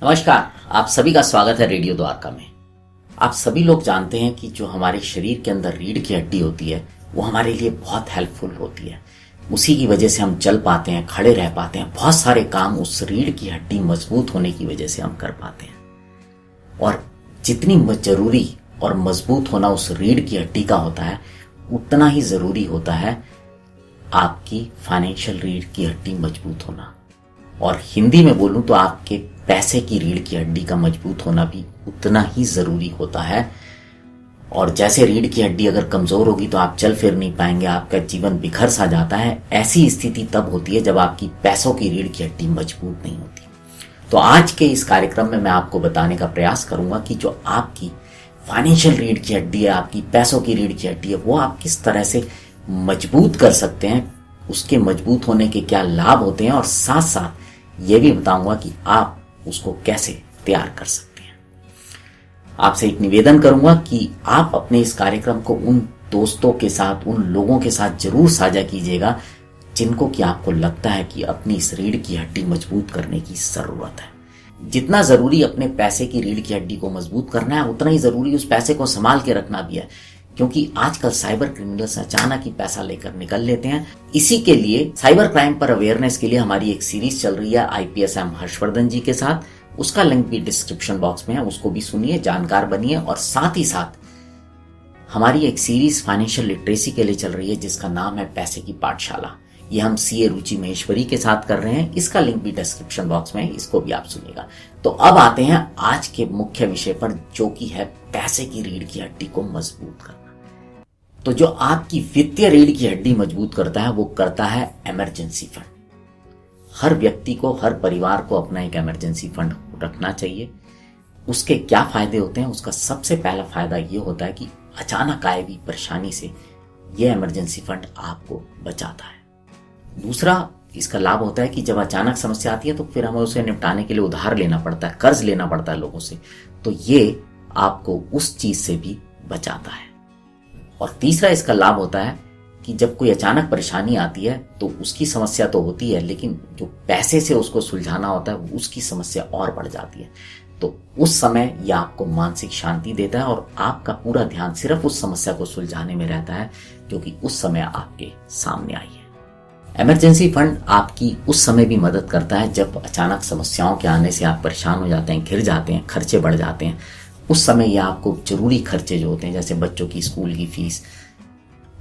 नमस्कार। आप सभी का स्वागत है रेडियो द्वारका में। आप सभी लोग जानते हैं कि जो हमारे शरीर के अंदर रीढ़ की हड्डी होती है वो हमारे लिए बहुत हेल्पफुल होती है। उसी की वजह से हम चल पाते हैं, खड़े रह पाते हैं, बहुत सारे काम उस रीढ़ की हड्डी मजबूत होने की वजह से हम कर पाते हैं। और जितनी जरूरी और मजबूत होना उस रीढ़ की हड्डी का होता है, उतना ही जरूरी होता है आपकी फाइनेंशियल रीढ़ की हड्डी मजबूत होना। और हिंदी में बोलूं तो आपके पैसे की रीढ़ की हड्डी का मजबूत होना भी उतना ही जरूरी होता है। और जैसे रीढ़ की हड्डी अगर कमजोर होगी तो आप चल फिर नहीं पाएंगे, आपका जीवन बिखर सा जाता है। ऐसी स्थिति तब होती है जब आपकी पैसों की रीढ़ की हड्डी मजबूत नहीं होती। तो आज के इस कार्यक्रम में मैं आपको बताने का प्रयास करूंगा कि जो आपकी फाइनेंशियल रीढ़ की हड्डी है, आपकी पैसों की रीढ़ की हड्डी है, वो आप किस तरह से मजबूत कर सकते हैं, उसके मजबूत होने के क्या लाभ होते हैं, और साथ साथ ये भी बताऊंगा कि आप उसको कैसे तैयार कर सकते हैं। आपसे एक निवेदन करूंगा कि आप अपने इस कार्यक्रम को उन दोस्तों के साथ, उन लोगों के साथ जरूर साझा कीजिएगा जिनको कि आपको लगता है कि अपनी इस रीढ़ की हड्डी मजबूत करने की जरूरत है। जितना जरूरी अपने पैसे की रीढ़ की हड्डी को मजबूत करना है, उतना ही जरूरी उस पैसे को संभाल के रखना भी है, क्योंकि आजकल साइबर क्रिमिनल्स अचानक ही पैसा लेकर निकल लेते हैं। इसी के लिए साइबर क्राइम पर अवेयरनेस के लिए हमारी एक सीरीज चल रही है IPS हर्षवर्धन जी के साथ। उसका लिंक भी डिस्क्रिप्शन बॉक्स में है, उसको भी सुनिए, जानकार बनिए। और साथ ही साथ हमारी एक सीरीज फाइनेंशियल लिटरेसी के लिए चल रही है जिसका नाम है पैसे की पाठशाला। ये हम CA रुचि महेश्वरी के साथ कर रहे हैं। इसका लिंक भी डिस्क्रिप्शन बॉक्स में है, इसको भी आप सुनिएगा। तो अब आते हैं आज के मुख्य विषय पर, जो कि है पैसे की रीढ़ की हड्डी को मजबूत करना। तो जो आपकी वित्तीय रीढ़ की हड्डी मजबूत करता है वो करता है इमरजेंसी फंड। हर व्यक्ति को, हर परिवार को अपना एक इमरजेंसी फंड रखना चाहिए। उसके क्या फायदे होते हैं? उसका सबसे पहला फायदा ये होता है कि अचानक आए हुई परेशानी से यह इमरजेंसी फंड आपको बचाता है। दूसरा इसका लाभ होता है कि जब अचानक समस्या आती है तो फिर हमें उसे निपटाने के लिए उधार लेना पड़ता है, कर्ज लेना पड़ता है लोगों से, तो ये आपको उस चीज से भी बचाता है। और तीसरा इसका लाभ होता है कि जब कोई अचानक परेशानी आती है तो उसकी समस्या तो होती है, लेकिन जो पैसे से उसको सुलझाना होता है उसकी समस्या और बढ़ जाती है। तो उस समय यह आपको मानसिक शांति देता है और आपका पूरा ध्यान सिर्फ उस समस्या को सुलझाने में रहता है जो कि उस समय आपके सामने आई है। इमरजेंसी फंड आपकी उस समय भी मदद करता है जब अचानक समस्याओं के आने से आप परेशान हो जाते हैं, घिर जाते हैं, खर्चे बढ़ जाते हैं। उस समय यह आपको जरूरी खर्चे जो होते हैं, जैसे बच्चों की स्कूल की फीस,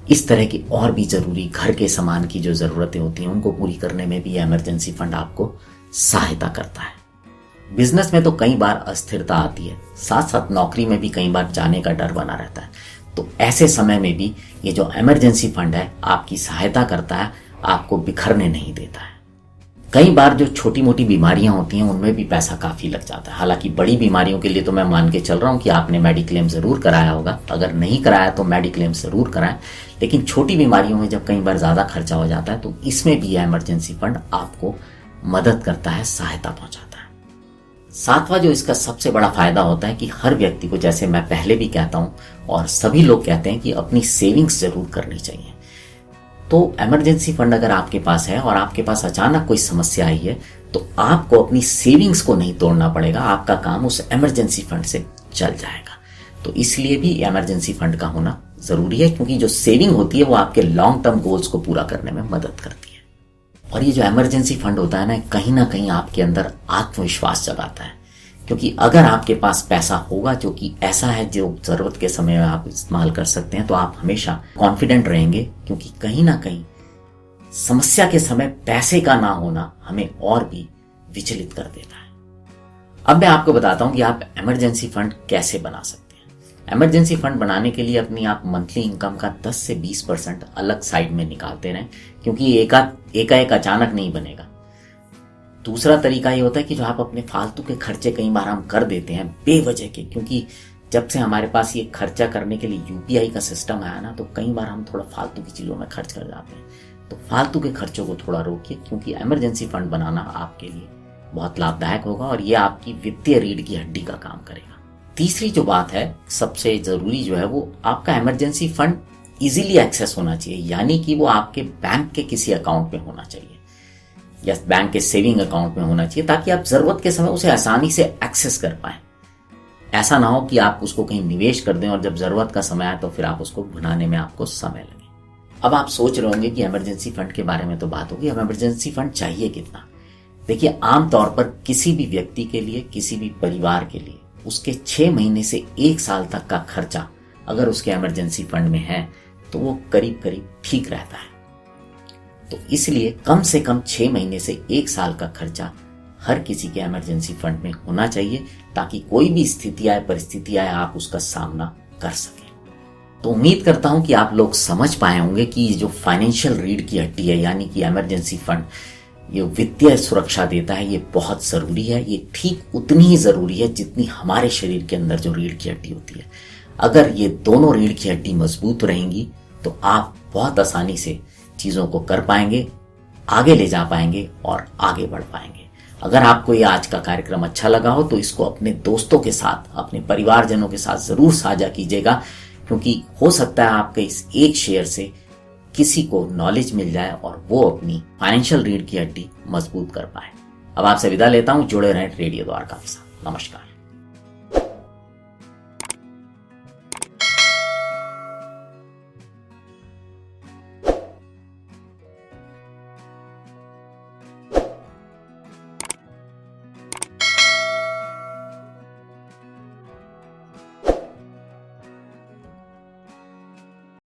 इस तरह की और भी जरूरी घर के सामान की जो जरूरतें होती हैं, उनको पूरी करने में भी यह इमरजेंसी फंड आपको सहायता करता है। बिजनेस में तो कई बार अस्थिरता आती है, साथ साथ नौकरी में भी कई बार जाने का डर बना रहता है। तो ऐसे समय में भी ये जो इमरजेंसी फंड है आपकी सहायता करता है, आपको बिखरने नहीं देता है। कई बार जो छोटी मोटी बीमारियां होती हैं उनमें भी पैसा काफी लग जाता है। हालांकि बड़ी बीमारियों के लिए तो मैं मान के चल रहा हूं कि आपने मेडिक्लेम जरूर कराया होगा, अगर नहीं कराया तो मेडिक्लेम जरूर कराएं। लेकिन छोटी बीमारियों में जब कई बार ज्यादा खर्चा हो जाता है तो इसमें भी यह इमरजेंसी फंड आपको मदद करता है, सहायता पहुंचाता है। सातवां जो इसका सबसे बड़ा फायदा होता है कि हर व्यक्ति को, जैसे मैं पहले भी कहता हूं और सभी लोग कहते हैं, कि अपनी सेविंग्स जरूर करनी चाहिए। तो इमरजेंसी फंड अगर आपके पास है और आपके पास अचानक कोई समस्या आई है तो आपको अपनी सेविंग्स को नहीं तोड़ना पड़ेगा, आपका काम उस इमरजेंसी फंड से चल जाएगा। तो इसलिए भी इमरजेंसी फंड का होना जरूरी है, क्योंकि जो सेविंग होती है वो आपके लॉन्ग टर्म गोल्स को पूरा करने में मदद करती है। और ये जो इमरजेंसी फंड होता है ना कहीं आपके अंदर आत्मविश्वास जगाता है, क्योंकि अगर आपके पास पैसा होगा जो कि ऐसा है जो जरूरत के समय में आप इस्तेमाल कर सकते हैं, तो आप हमेशा कॉन्फिडेंट रहेंगे, क्योंकि कहीं ना कहीं समस्या के समय पैसे का ना होना हमें और भी विचलित कर देता है। अब मैं आपको बताता हूं कि आप इमरजेंसी फंड कैसे बना सकते हैं। इमरजेंसी फंड बनाने के लिए अपनी आप मंथली इनकम का 10 से 20% अलग साइड में निकालते रहें, क्योंकि एकाएक अचानक नहीं बनेगा। दूसरा तरीका ये होता है कि जो आप अपने फालतू के खर्चे कई बार हम कर देते हैं बेवजह के, क्योंकि जब से हमारे पास ये खर्चा करने के लिए UPI का सिस्टम आया ना, तो कई बार हम थोड़ा फालतू की चीजों में खर्च कर जाते हैं। तो फालतू के खर्चों को थोड़ा रोकिए, क्योंकि इमरजेंसी फंड बनाना आपके लिए बहुत लाभदायक होगा और ये आपकी वित्तीय रीढ़ की हड्डी का काम करेगा। तीसरी जो बात है, सबसे जरूरी जो है, वो आपका इमरजेंसी फंड इजीली एक्सेस होना चाहिए, यानी कि वो आपके बैंक के किसी अकाउंट में होना चाहिए। या बैंक के सेविंग अकाउंट में होना चाहिए, ताकि आप जरूरत के समय उसे आसानी से एक्सेस कर पाए। ऐसा ना हो कि आप उसको कहीं निवेश कर दें और जब जरूरत का समय आए तो फिर आप उसको भुनाने में आपको समय लगे। अब आप सोच रहे होंगे कि इमरजेंसी फंड के बारे में तो बात होगी, अब इमरजेंसी फंड चाहिए कितना? देखिए, आमतौर पर किसी भी व्यक्ति के लिए, किसी भी परिवार के लिए उसके 6 महीने से 1 साल तक का खर्चा अगर उसके इमरजेंसी फंड में है तो वो करीब करीब ठीक रहता है। तो इसलिए कम से कम 6 महीने से 1 साल का खर्चा हर किसी के इमरजेंसी फंड में होना चाहिए, ताकि कोई भी स्थिति आए, परिस्थिति आए, आप उसका सामना कर सकें। तो उम्मीद करता हूं कि आप लोग समझ पाए होंगे कि जो फाइनेंशियल रीढ़ की हड्डी है, यानी कि इमरजेंसी फंड, ये वित्तीय सुरक्षा देता है, ये बहुत जरूरी है। ये ठीक उतनी ही जरूरी है जितनी हमारे शरीर के अंदर जो रीढ़ की हड्डी होती है। अगर ये दोनों रीढ़ की हड्डी मजबूत रहेंगी तो आप बहुत आसानी से चीजों को कर पाएंगे, आगे ले जा पाएंगे और आगे बढ़ पाएंगे। अगर आपको ये आज का कार्यक्रम अच्छा लगा हो तो इसको अपने दोस्तों के साथ, अपने परिवारजनों के साथ जरूर साझा कीजिएगा, क्योंकि हो सकता है आपके इस एक शेयर से किसी को नॉलेज मिल जाए और वो अपनी फाइनेंशियल रीढ़ की हड्डी मजबूत कर पाए। अब आपसे विदा लेता हूं, जुड़े रहें रेडियो द्वारका के साथ। नमस्कार।